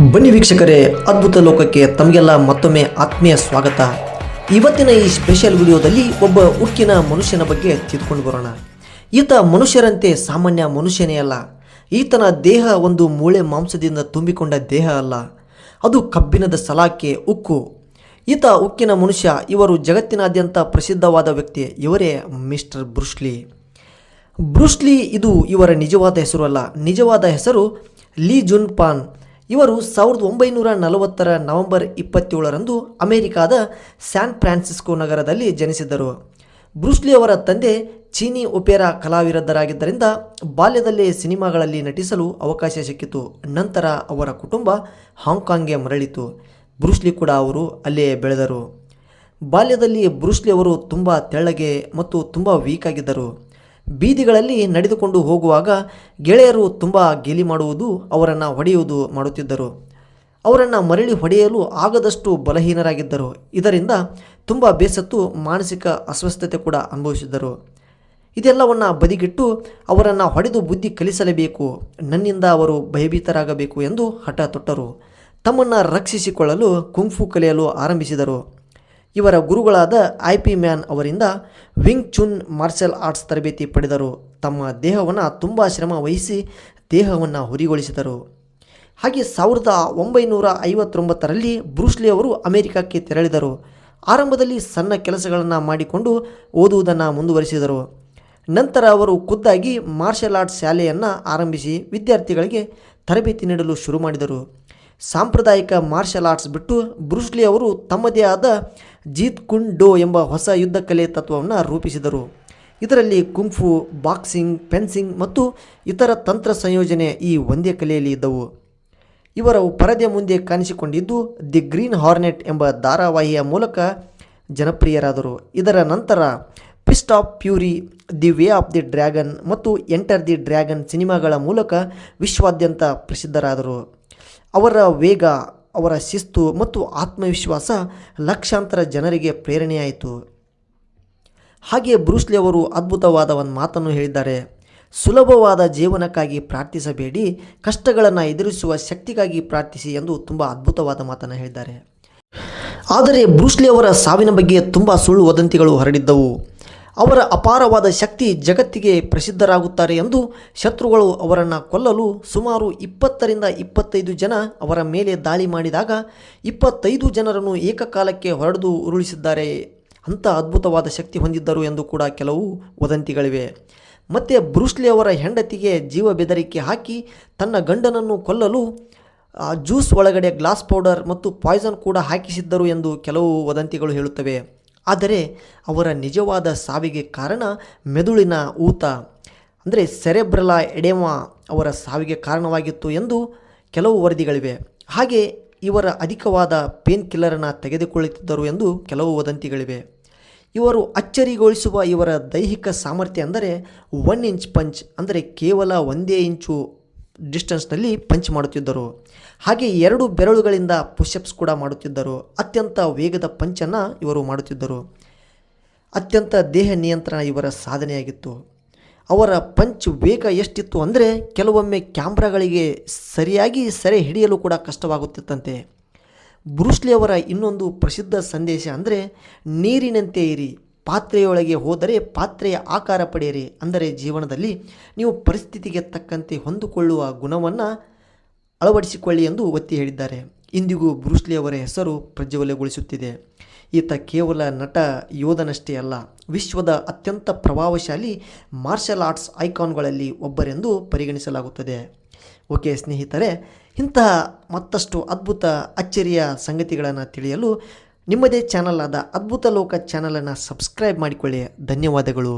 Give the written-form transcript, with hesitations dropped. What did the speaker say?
ಬನ್ನಿ ವೀಕ್ಷಕರೇ, ಅದ್ಭುತ ಲೋಕಕ್ಕೆ ತಮಗೆಲ್ಲ ಮತ್ತೊಮ್ಮೆ ಆತ್ಮೀಯ ಸ್ವಾಗತ. ಇವತ್ತಿನ ಈ ಸ್ಪೆಷಲ್ ವಿಡಿಯೋದಲ್ಲಿ ಒಬ್ಬ ಉಕ್ಕಿನ ಮನುಷ್ಯನ ಬಗ್ಗೆ ತಿಳ್ಕೊಂಡು ಬರೋಣ. ಈತ ಮನುಷ್ಯರಂತೆ ಸಾಮಾನ್ಯ ಮನುಷ್ಯನೇ ಅಲ್ಲ. ಈತನ ದೇಹ ಒಂದು ಮೂಳೆ ಮಾಂಸದಿಂದ ತುಂಬಿಕೊಂಡ ದೇಹ ಅಲ್ಲ, ಅದು ಕಬ್ಬಿಣದ ಸಲಾಕೆ ಉಕ್ಕು. ಈತ ಉಕ್ಕಿನ ಮನುಷ್ಯ. ಇವರು ಜಗತ್ತಿನಾದ್ಯಂತ ಪ್ರಸಿದ್ಧವಾದ ವ್ಯಕ್ತಿ. ಇವರೇ ಮಿಸ್ಟರ್ ಬ್ರೂಸ್ ಲೀ. ಇದು ಇವರ ನಿಜವಾದ ಹೆಸರು ಅಲ್ಲ. ನಿಜವಾದ ಹೆಸರು ಲೀ ಜುನ್ ಪಾನ್. ಇವರು 1940 ನವೆಂಬರ್ 27ರಂದು ಅಮೆರಿಕಾದ ಸ್ಯಾನ್ ಫ್ರಾನ್ಸಿಸ್ಕೋ ನಗರದಲ್ಲಿ ಜನಿಸಿದ್ದರು. ಬ್ರೂಸ್ ಲೀ ಅವರ ತಂದೆ ಚೀನಿ ಒಪೆರಾ ಕಲಾವಿದರಾಗಿದ್ದರಿಂದ ಬಾಲ್ಯದಲ್ಲೇ ಸಿನಿಮಾಗಳಲ್ಲಿ ನಟಿಸಲು ಅವಕಾಶ ಸಿಕ್ಕಿತು. ನಂತರ ಅವರ ಕುಟುಂಬ ಹಾಂಗ್ಕಾಂಗ್ಗೆ ಮರಳಿತು. ಬ್ರೂಸ್ ಲೀ ಕೂಡ ಅವರು ಅಲ್ಲೇ ಬೆಳೆದರು. ಬಾಲ್ಯದಲ್ಲಿ ಬ್ರೂಸ್ ಲೀ ಅವರು ತುಂಬ ತೆಳ್ಳಗೆ ಮತ್ತು ತುಂಬ ವೀಕ್ ಆಗಿದ್ದರು. ಬೀದಿಗಳಲ್ಲಿ ನಡೆದುಕೊಂಡು ಹೋಗುವಾಗ ಗೆಳೆಯರು ತುಂಬ ಗೇಲಿ ಮಾಡುವುದು, ಅವರನ್ನು ಹೊಡೆಯುವುದು ಮಾಡುತ್ತಿದ್ದರು. ಅವರನ್ನು ಮರಳಿ ಹೊಡೆಯಲು ಆಗದಷ್ಟು ಬಲಹೀನರಾಗಿದ್ದರು. ಇದರಿಂದ ತುಂಬ ಬೇಸತ್ತು ಮಾನಸಿಕ ಅಸ್ವಸ್ಥತೆ ಕೂಡ ಅನುಭವಿಸಿದ್ದರು. ಇದೆಲ್ಲವನ್ನು ಬದಿಗಿಟ್ಟು ಅವರನ್ನು ಹೊಡೆದು ಬುದ್ಧಿ ಕಲಿಸಲೇಬೇಕು, ನನ್ನಿಂದ ಅವರು ಭಯಭೀತರಾಗಬೇಕು ಎಂದು ಹಠ ತೊಟ್ಟರು. ತಮ್ಮನ್ನು ರಕ್ಷಿಸಿಕೊಳ್ಳಲು ಕುಂಗ್ಫು ಕಲಿಯಲು ಆರಂಭಿಸಿದರು. ಇವರ ಗುರುಗಳಾದ ಐಪಿ ಮ್ಯಾನ್ ಅವರಿಂದ ವಿಂಗ್ ಚುನ್ ಮಾರ್ಷಲ್ ಆರ್ಟ್ಸ್ ತರಬೇತಿ ಪಡೆದರು. ತಮ್ಮ ದೇಹವನ್ನು ತುಂಬ ಶ್ರಮ ವಹಿಸಿ ದೇಹವನ್ನು ಹುರಿಗೊಳಿಸಿದರು. ಹಾಗೆ 1959ರಲ್ಲಿ ಬ್ರೂಸ್ ಲೀ ಅವರು ಅಮೆರಿಕಕ್ಕೆ ತೆರಳಿದರು. ಆರಂಭದಲ್ಲಿ ಸಣ್ಣ ಕೆಲಸಗಳನ್ನು ಮಾಡಿಕೊಂಡು ಓದುವುದನ್ನು ಮುಂದುವರಿಸಿದರು. ನಂತರ ಅವರು ಖುದ್ದಾಗಿ ಮಾರ್ಷಲ್ ಆರ್ಟ್ಸ್ ಶಾಲೆಯನ್ನು ಆರಂಭಿಸಿ ವಿದ್ಯಾರ್ಥಿಗಳಿಗೆ ತರಬೇತಿ ನೀಡಲು ಶುರು ಮಾಡಿದರು. ಸಾಂಪ್ರದಾಯಿಕ ಮಾರ್ಷಲ್ ಆರ್ಟ್ಸ್ ಬಿಟ್ಟು ಬ್ರೂಸ್ ಲೀ ಅವರು ತಮ್ಮದೇ ಆದ ಜೀತ್ ಕುನ್ ಡೋ ಎಂಬ ಹೊಸ ಯುದ್ಧ ಕಲೆ ತತ್ವವನ್ನು ರೂಪಿಸಿದರು. ಇದರಲ್ಲಿ ಕುಂಗ್ಫು, ಬಾಕ್ಸಿಂಗ್, ಫೆನ್ಸಿಂಗ್ ಮತ್ತು ಇತರ ತಂತ್ರ ಸಂಯೋಜನೆ ಈ ಒಂದೇ ಕಲೆಯಲ್ಲಿ ಇದ್ದವು. ಇವರು ಪರದೆಯ ಮುಂದೆ ಕಾಣಿಸಿಕೊಂಡಿದ್ದು ದಿ ಗ್ರೀನ್ ಹಾರ್ನೆಟ್ ಎಂಬ ಧಾರಾವಾಹಿಯ ಮೂಲಕ ಜನಪ್ರಿಯರಾದರು. ಇದರ ನಂತರ Fist of fury, the way of the dragon ಮತ್ತು ಎಂಟರ್ ದಿ ಡ್ರ್ಯಾಗನ್ ಸಿನಿಮಾಗಳ ಮೂಲಕ ವಿಶ್ವಾದ್ಯಂತ ಪ್ರಸಿದ್ಧರಾದರು. ಅವರ ವೇಗ, ಅವರ ಶಿಸ್ತು ಮತ್ತು ಆತ್ಮವಿಶ್ವಾಸ ಲಕ್ಷಾಂತರ ಜನರಿಗೆ ಪ್ರೇರಣೆಯಾಯಿತು. ಹಾಗೆ ಬ್ರೂಸ್ ಲೀ ಅವರು ಅದ್ಭುತವಾದ ಒಂದು ಮಾತನ್ನು ಹೇಳಿದ್ದಾರೆ. ಸುಲಭವಾದ ಜೀವನಕ್ಕಾಗಿ ಪ್ರಾರ್ಥಿಸಬೇಡಿ, ಕಷ್ಟಗಳನ್ನು ಎದುರಿಸುವ ಶಕ್ತಿಗಾಗಿ ಪ್ರಾರ್ಥಿಸಿ ಎಂದು ತುಂಬ ಅದ್ಭುತವಾದ ಮಾತನ್ನು ಹೇಳಿದ್ದಾರೆ. ಆದರೆ ಬ್ರೂಸ್ ಲೀ ಅವರ ಸಾವಿನ ಬಗ್ಗೆ ತುಂಬ ಸುಳ್ಳು ವದಂತಿಗಳು ಹರಡಿದ್ದವು. ಅವರ ಅಪಾರವಾದ ಶಕ್ತಿ ಜಗತ್ತಿಗೆ ಪ್ರಸಿದ್ಧರಾಗುತ್ತಾರೆ ಎಂದು ಶತ್ರುಗಳು ಅವರನ್ನು ಕೊಲ್ಲಲು ಸುಮಾರು 20ರಿಂದ 25 ಜನ ಅವರ ಮೇಲೆ ದಾಳಿ ಮಾಡಿದಾಗ 25 ಜನರನ್ನು ಏಕಕಾಲಕ್ಕೆ ಹೊಡೆದು ಉರುಳಿಸಿದ್ದಾರೆ. ಅಂಥ ಅದ್ಭುತವಾದ ಶಕ್ತಿ ಹೊಂದಿದ್ದರು ಎಂದು ಕೂಡ ಕೆಲವು ವದಂತಿಗಳಿವೆ. ಮತ್ತು ಬ್ರೂಸ್ ಲೀ ಅವರ ಹೆಂಡತಿಗೆ ಜೀವ ಬೆದರಿಕೆ ಹಾಕಿ ತನ್ನ ಗಂಡನನ್ನು ಕೊಲ್ಲಲು ಜ್ಯೂಸ್ ಒಳಗಡೆ ಗ್ಲಾಸ್ ಪೌಡರ್ ಮತ್ತು ಪಾಯ್ಸನ್ ಕೂಡ ಹಾಕಿಸಿದ್ದರು ಎಂದು ಕೆಲವು ವದಂತಿಗಳು ಹೇಳುತ್ತವೆ. ಆದರೆ ಅವರ ನಿಜವಾದ ಸಾವಿಗೆ ಕಾರಣ ಮೆದುಳಿನ ಊತ, ಅಂದರೆ ಸೆರೆಬ್ರಲಾ ಎಡೆಮಾ ಅವರ ಸಾವಿಗೆ ಕಾರಣವಾಗಿತ್ತು ಎಂದು ಕೆಲವು ವರದಿಗಳಿವೆ. ಹಾಗೆ ಇವರ ಅಧಿಕವಾದ ಪೇನ್ ಕಿಲ್ಲರನ್ನು ತೆಗೆದುಕೊಳ್ಳುತ್ತಿದ್ದರು ಎಂದು ಕೆಲವು ವದಂತಿಗಳಿವೆ. ಇವರು ಅಚ್ಚರಿಗೊಳಿಸುವ ಇವರ ದೈಹಿಕ ಸಾಮರ್ಥ್ಯ ಅಂದರೆ 1 ಇಂಚ್ ಪಂಚ್, ಅಂದರೆ ಕೇವಲ 1 ಇಂಚು ಡಿಸ್ಟೆನ್ಸ್ನಲ್ಲಿ ಪಂಚ್ ಮಾಡುತ್ತಿದ್ದರು. ಹಾಗೆ 2 ಬೆರಳುಗಳಿಂದ ಪುಷಪ್ಸ್ ಕೂಡ ಮಾಡುತ್ತಿದ್ದರು. ಅತ್ಯಂತ ವೇಗದ ಪಂಚನ್ನು ಇವರು ಮಾಡುತ್ತಿದ್ದರು. ಅತ್ಯಂತ ದೇಹ ನಿಯಂತ್ರಣ ಇವರ ಸಾಧನೆಯಾಗಿತ್ತು. ಅವರ ಪಂಚ್ ವೇಗ ಎಷ್ಟಿತ್ತು ಅಂದರೆ ಕೆಲವೊಮ್ಮೆ ಕ್ಯಾಮ್ರಾಗಳಿಗೆ ಸರಿಯಾಗಿ ಸೆರೆ ಹಿಡಿಯಲು ಕೂಡ ಕಷ್ಟವಾಗುತ್ತಿತ್ತಂತೆ. ಬ್ರೂಸ್ ಲೀ ಅವರ ಇನ್ನೊಂದು ಪ್ರಸಿದ್ಧ ಸಂದೇಶ ಅಂದರೆ ನೀರಿನಂತೆ ಇರಿ, ಪಾತ್ರೆಯೊಳಗೆ ಹೋದರೆ ಪಾತ್ರೆಯ ಆಕಾರ ಪಡೆಯಿರಿ. ಅಂದರೆ ಜೀವನದಲ್ಲಿ ನೀವು ಪರಿಸ್ಥಿತಿಗೆ ತಕ್ಕಂತೆ ಹೊಂದಿಕೊಳ್ಳುವ ಗುಣವನ್ನು ಅಳವಡಿಸಿಕೊಳ್ಳಿ ಎಂದು ಒತ್ತಿ ಹೇಳಿದ್ದಾರೆ. ಇಂದಿಗೂ ಬ್ರೂಸ್ ಲೀ ಅವರ ಹೆಸರು ಪ್ರಜ್ವಲಗೊಳಿಸುತ್ತಿದೆ. ಈತ ಕೇವಲ ನಟ ಯೋಧನಷ್ಟೇ ಅಲ್ಲ, ವಿಶ್ವದ ಅತ್ಯಂತ ಪ್ರಭಾವಶಾಲಿ ಮಾರ್ಷಲ್ ಆರ್ಟ್ಸ್ ಐಕಾನ್ಗಳಲ್ಲಿ ಒಬ್ಬರೆಂದು ಪರಿಗಣಿಸಲಾಗುತ್ತದೆ. ಓಕೆ ಸ್ನೇಹಿತರೆ, ಇಂತಹ ಮತ್ತಷ್ಟು ಅದ್ಭುತ ಅಚ್ಚರಿಯ ಸಂಗತಿಗಳನ್ನು ತಿಳಿಯಲು ನಿಮ್ಮದೇ ಚಾನಲ್ ಆದ ಅದ್ಭುತ ಲೋಕ ಚಾನಲನ್ನು ಸಬ್ಸ್ಕ್ರೈಬ್ ಮಾಡಿಕೊಳ್ಳಿ. ಧನ್ಯವಾದಗಳು.